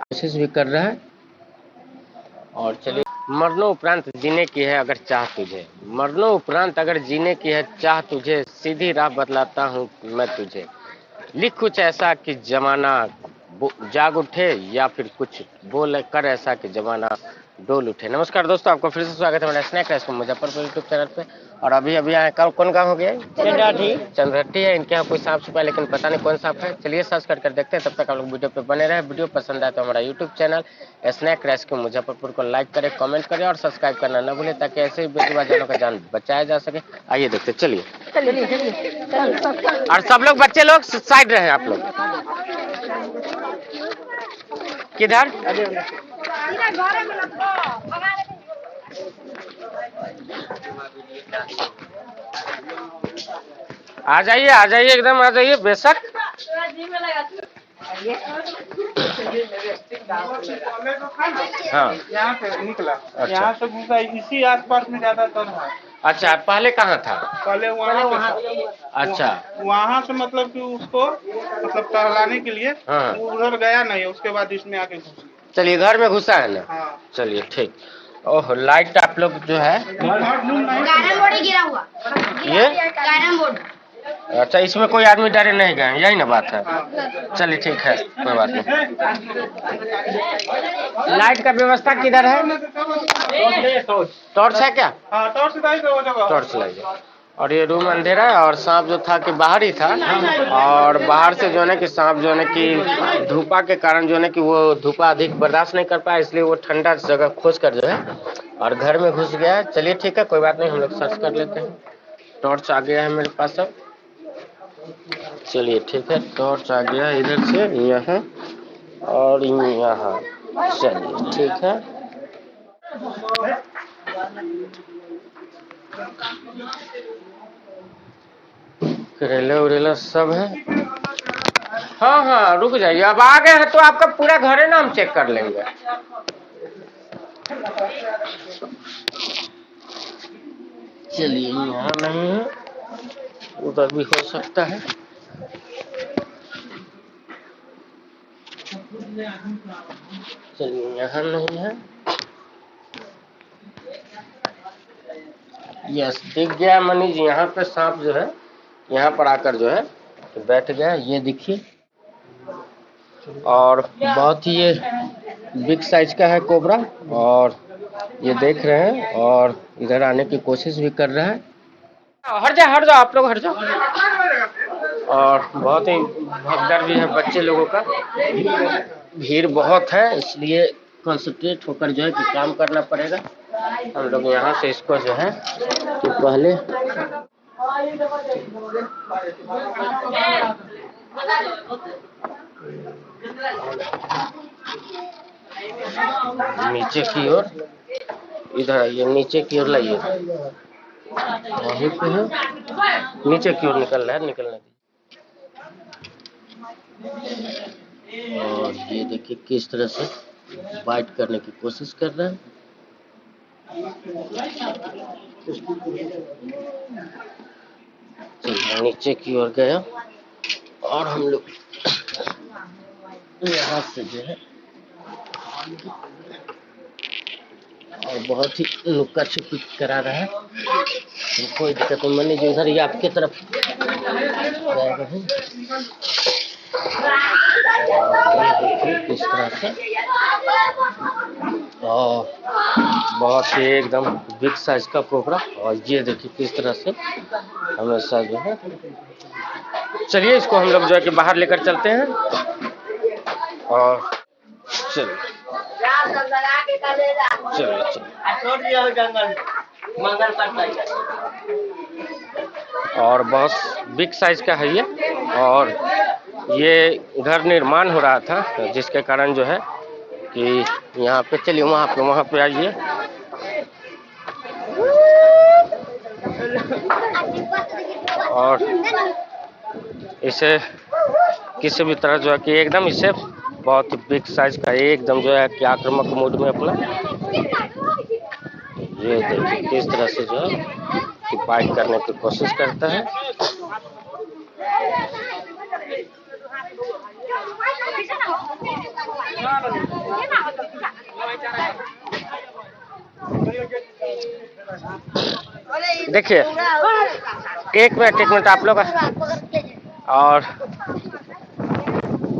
कोशिश भी कर रहा है। और चलिए, मरने उपरांत जीने की है अगर चाह तुझे, मरने उपरांत अगर जीने की है चाह तुझे, सीधी राह बतलाता हूँ मैं तुझे। लिख कुछ ऐसा कि जमाना जाग उठे, या फिर कुछ बोल कर ऐसा कि जमाना डोल उठे। नमस्कार दोस्तों, आपको फिर से स्वागत है मेरा snack race Muzaffarpur YouTube channel पे। और अभी आए कौन गाँव हो गया? चंद्रहट्टी है। इनके यहाँ कोई सांप छुपा है, लेकिन पता नहीं कौन सांप है। चलिए सर्च कर देखते हैं। तब तक आप लोग वीडियो पे बने रहे। वीडियो पसंद आए तो हमारा YouTube channel snack rescue Muzaffarpur को लाइक करें, कमेंट करें और सब्सक्राइब करना न भूलें, ताकि ऐसे ही बेजुबान जानों का जान बचाया जा सके। आइए देखते, चलिए। और सब लोग बच्चे लोग साइड रहे। आप लोग किधर? आ जाइए एकदम आ जाइए, बेशक। हाँ, यहाँ से निकला। अच्छा। यहाँ से घुसा, इसी आसपास में ज्यादातर है। अच्छा, पहले कहाँ था? पहले वहाँ पे। अच्छा, वहाँ से मतलब कि उसको टहलाने के लिए हाँ। वो उधर गया नहीं, उसके बाद इसमें आके घुस। चलिए, घर में घुसा है ना? हाँ। चलिए ठीक। ओह, लाइट आप लोग जो है कैरम बोर्ड गिरा हुआ, ये कैरम बोर्ड। अच्छा, इसमें कोई आदमी डरे नहीं गए, यही ना बात है। चलिए ठीक है, कोई बात नहीं। लाइट का व्यवस्था किधर है? टॉर्च है क्या? हाँ, टॉर्च लाइए। और ये रूम अंधेरा है, और सांप जो था कि बाहर ही था, और बाहर से जो है कि सांप जो है कि धूपा के कारण जो है कि वो धूपा अधिक बर्दाश्त नहीं कर पाया, इसलिए वो ठंडा जगह खोज कर जो है और घर में घुस गया है। चलिए ठीक है, कोई बात नहीं, हम लोग सर्च कर लेते हैं। टॉर्च आ गया है मेरे पास अब। चलिए ठीक है, टॉर्च आ गया इधर से यहाँ और यहाँ। चलिए ठीक है। करेला उरेला सब है। हाँ हाँ, रुक जाइए, अब आ गए हैं तो आपका पूरा घर है ना, हम चेक कर लेंगे। चलिए, यहाँ नहीं है, उधर भी हो सकता है। चलिए, यहाँ नहीं है। यस, दिख गया मनीष, यहाँ पे सांप जो है यहाँ पर आकर जो है बैठ गया, ये देखिए। और बहुत ही ये बिग साइज का है कोबरा, और ये देख रहे हैं और इधर आने की कोशिश भी कर रहा है। हट जाओ आप लोग, हट जाओ। और बहुत ही भगदड़ भी है बच्चे लोगों का, भीड़ बहुत है, इसलिए कंसंट्रेट होकर जो है कि काम करना पड़ेगा। हम लोग यहाँ से इसको जो है कि पहले नीचे की ओर, इधर आइए, नीचे की ओर लाइए, वहीं पे है, नीचे की ओर निकल रहा है, निकलने दीजिए। और ये देखिए किस तरह से बाइट करने की कोशिश कर रहा है। चलिए, नीचे की ओर गया, और हम लोग यहाँ से जो है और बहुत ही लुक्का छुपी करा रहा है, तो कोई दिक्कत नहीं। मनी जी उधर ही आपके तरफ किस तरह से, और बहुत ही एकदम बिग साइज का कोबरा, और ये देखिए किस तरह से हमेशा जो है। चलिए, इसको हम लोग जो है कि बाहर लेकर चलते हैं। और चलिए और बहुत बिग साइज का है ये, और ये घर निर्माण हो रहा था, जिसके कारण जो है कि यहाँ पे, चलिए वहाँ पे आइए। और इसे किसी भी तरह जो है कि एकदम इसे बहुत ही बिग साइज का एकदम जो है कि आक्रामक मूड में अपना ये देखिए किस तरह से जो है कि बाइट करने की कोशिश करता है। देखिए एक मिनट आप लोग।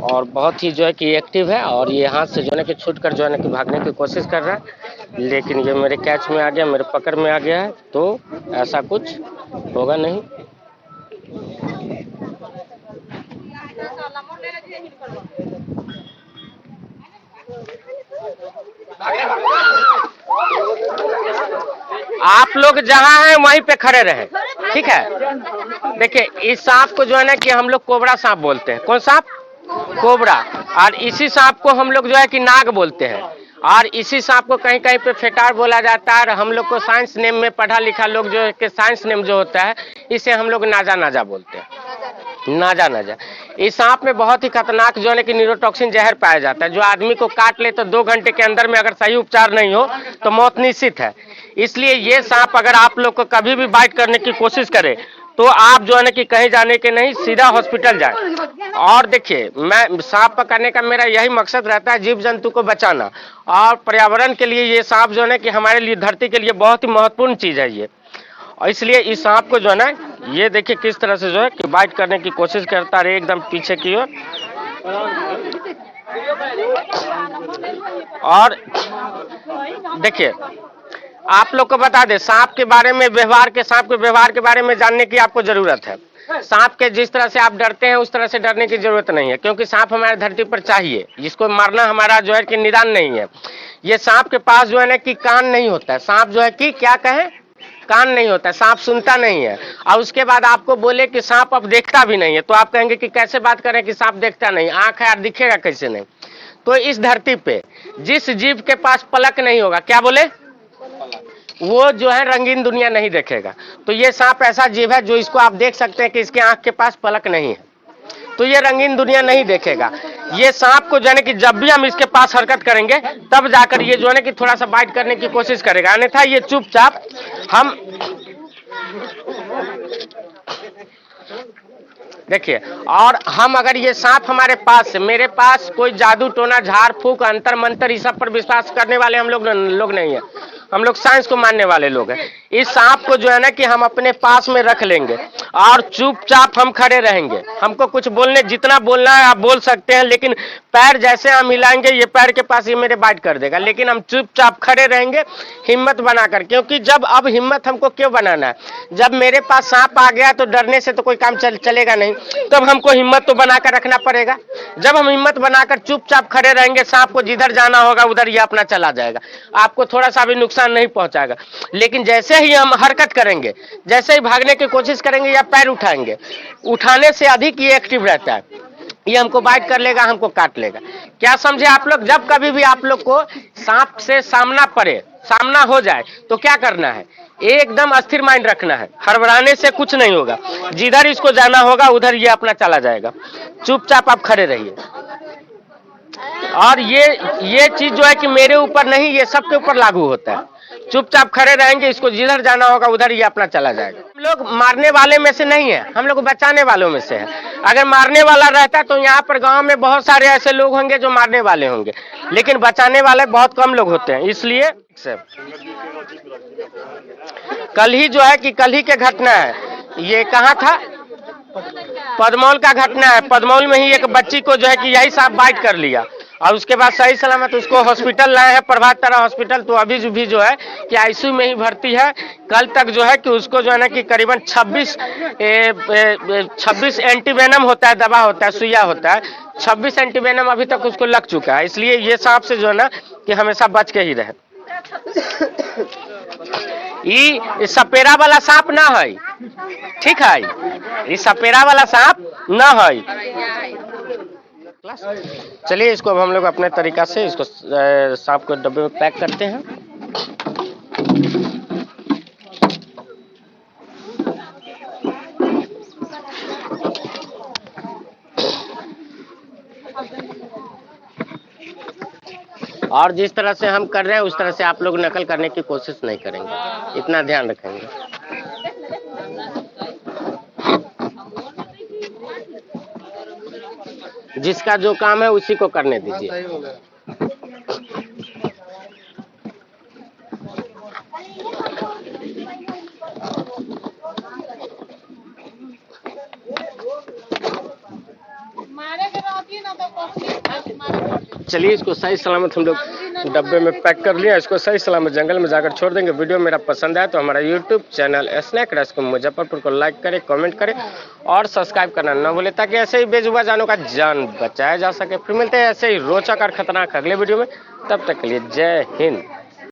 और बहुत ही जो है कि एक्टिव है और ये हाथ से जो है कि छूट कर जो है कि भागने की कोशिश कर रहा है, लेकिन ये मेरे कैच में आ गया, मेरे पकड़ में आ गया है, तो ऐसा कुछ होगा नहीं। आप लोग जहां हैं वहीं पे खड़े रहे, ठीक है। देखिए इस सांप को जो है ना कि हम लोग कोबरा सांप बोलते हैं। कौन सांप? कोबरा। और इसी सांप को हम लोग जो है कि नाग बोलते हैं, और इसी सांप को कहीं कहीं पे फेटार बोला जाता है। और हम लोग को साइंस नेम में पढ़ा लिखा लोग जो है कि साइंस नेम जो होता है इसे हम लोग नाजा बोलते हैं। नाजा। इस सांप में बहुत ही खतरनाक जो है कि न्यूरोटॉक्सिन जहर पाया जाता है, जो आदमी को काट ले तो 2 घंटे के अंदर में अगर सही उपचार नहीं हो तो मौत निश्चित है। इसलिए ये सांप अगर आप लोग को कभी भी बाइट करने की कोशिश करे तो आप जो है ना कि कहीं जाने के नहीं, सीधा हॉस्पिटल जाए। और देखिए मैं सांप पकड़ने का मेरा यही मकसद रहता है, जीव जंतु को बचाना। और पर्यावरण के लिए ये सांप जो है ना कि हमारे लिए, धरती के लिए बहुत ही महत्वपूर्ण चीज है ये। और इसलिए इस सांप को जो है ना, ये देखिए किस तरह से जो है कि बाइट करने की कोशिश करता है एकदम पीछे की ओर। और देखिए आप लोग को बता दें, सांप के बारे में, सांप के व्यवहार के बारे में जानने की आपको जरूरत है। सांप के जिस तरह से आप डरते हैं उस तरह से डरने की जरूरत नहीं है, क्योंकि सांप हमारे धरती पर चाहिए, जिसको मारना हमारा जो है कि निदान नहीं है। ये सांप के पास जो है ना कि कान नहीं होता है। सांप जो है कि क्या कहें, कान नहीं होता है, सांप सुनता नहीं है। और उसके बाद आपको बोले कि सांप अब देखता भी नहीं है, तो आप कहेंगे कि कैसे बात करें कि सांप देखता नहीं, आंख है यार, दिखेगा कैसे नहीं। तो इस धरती पे जिस जीव के पास पलक नहीं होगा, क्या बोले, वो जो है रंगीन दुनिया नहीं देखेगा। तो ये सांप ऐसा जीव है जो इसको आप देख सकते हैं कि इसके आंख के पास पलक नहीं है, तो ये रंगीन दुनिया नहीं देखेगा। ये सांप को जो है कि जब भी हम इसके पास हरकत करेंगे तब जाकर ये जो है कि थोड़ा सा बाइट करने की कोशिश करेगा, अन्यथा ये चुपचाप हम देखिए। और हम अगर ये सांप हमारे पास, मेरे पास कोई जादू टोना झाड़ फूक अंतर मंतर इस सब पर विश्वास करने वाले हम लोग नहीं है, हम लोग साइंस को मानने वाले लोग हैं। इस सांप को जो है ना कि हम अपने पास में रख लेंगे और चुपचाप हम खड़े रहेंगे। हमको कुछ बोलने, जितना बोलना है आप बोल सकते हैं, लेकिन पैर जैसे हम हिलाएंगे ये पैर के पास ये मेरे बाइट कर देगा, लेकिन हम चुपचाप खड़े रहेंगे हिम्मत बनाकर। क्योंकि जब अब हिम्मत हमको क्यों बनाना है, जब मेरे पास सांप आ गया तो डरने से तो कोई काम चलेगा नहीं, तब हमको हिम्मत तो बनाकर रखना पड़ेगा। जब हम हिम्मत बनाकर चुपचाप खड़े रहेंगे, सांप को जिधर जाना होगा उधर ये अपना चला जाएगा, आपको थोड़ा सा भी नुकसान नहीं पहुंचाएगा। लेकिन जैसे ही हम हरकत करेंगे, जैसे ही भागने की कोशिश करेंगे या पैर उठाएंगे, उठाने से अधिक ये एक्टिव रहता है, ये हमको बाइट कर लेगा, हमको काट लेगा। क्या समझे आप लोग? जब कभी भी आप लोग को सांप से सामना हो जाए तो क्या करना है, एकदम अस्थिर माइंड रखना है, हड़बड़ाने से कुछ नहीं होगा। जिधर इसको जाना होगा उधर ये अपना चला जाएगा, चुपचाप आप खड़े रहिए। और ये चीज जो है कि मेरे ऊपर नहीं, ये सबके ऊपर लागू होता है। चुपचाप खड़े रहेंगे, इसको जिधर जाना होगा उधर ये अपना चला जाएगा। हम लोग मारने वाले में से नहीं है, हम लोग बचाने वालों में से है। अगर मारने वाला रहता तो यहाँ पर गांव में बहुत सारे ऐसे लोग होंगे जो मारने वाले होंगे, लेकिन बचाने वाले बहुत कम लोग होते हैं। इसलिए कल ही जो है कि कल ही के घटना है, ये कहाँ था, पदमौल का घटना है। पदमौल में ही एक बच्ची को जो है कि यही सांप बाइट कर लिया और उसके बाद सही सलामत उसको हॉस्पिटल लाए हैं, प्रभात तारा हॉस्पिटल। तो अभी भी जो है कि आईसीयू में ही भर्ती है। कल तक जो है कि उसको जो है ना कि करीबन 26 एंटीवेनम होता है, दवा होता है, सुइया होता है, 26 एंटीवेनम अभी तक उसको लग चुका है। इसलिए ये सांप से जो है ना कि हमेशा बच के ही रहे। ये सपेरा वाला सांप ना है, ठीक है, ये सपेरा वाला सांप ना है। चलिए इसको अब हम लोग अपने तरीका से इसको सांप को डब्बे में पैक करते हैं। और जिस तरह से हम कर रहे हैं उस तरह से आप लोग नकल करने की कोशिश नहीं करेंगे, इतना ध्यान रखेंगे। जिसका जो काम है उसी को करने दीजिए। चलिए इसको सही सलामत हम लोग डब्बे में पैक कर लिया, इसको सही सलामत जंगल में जाकर छोड़ देंगे। वीडियो मेरा पसंद आया तो हमारा यूट्यूब चैनल स्नैक रैश को मुजफ्फरपुर को लाइक करें, कमेंट करें और सब्सक्राइब करना न भूलें, ताकि ऐसे ही बेजुबान जानों का जान बचाया जा सके। फिर मिलते हैं ऐसे ही रोचक और खतरनाक अगले वीडियो में, तब तक के लिए जय हिंद।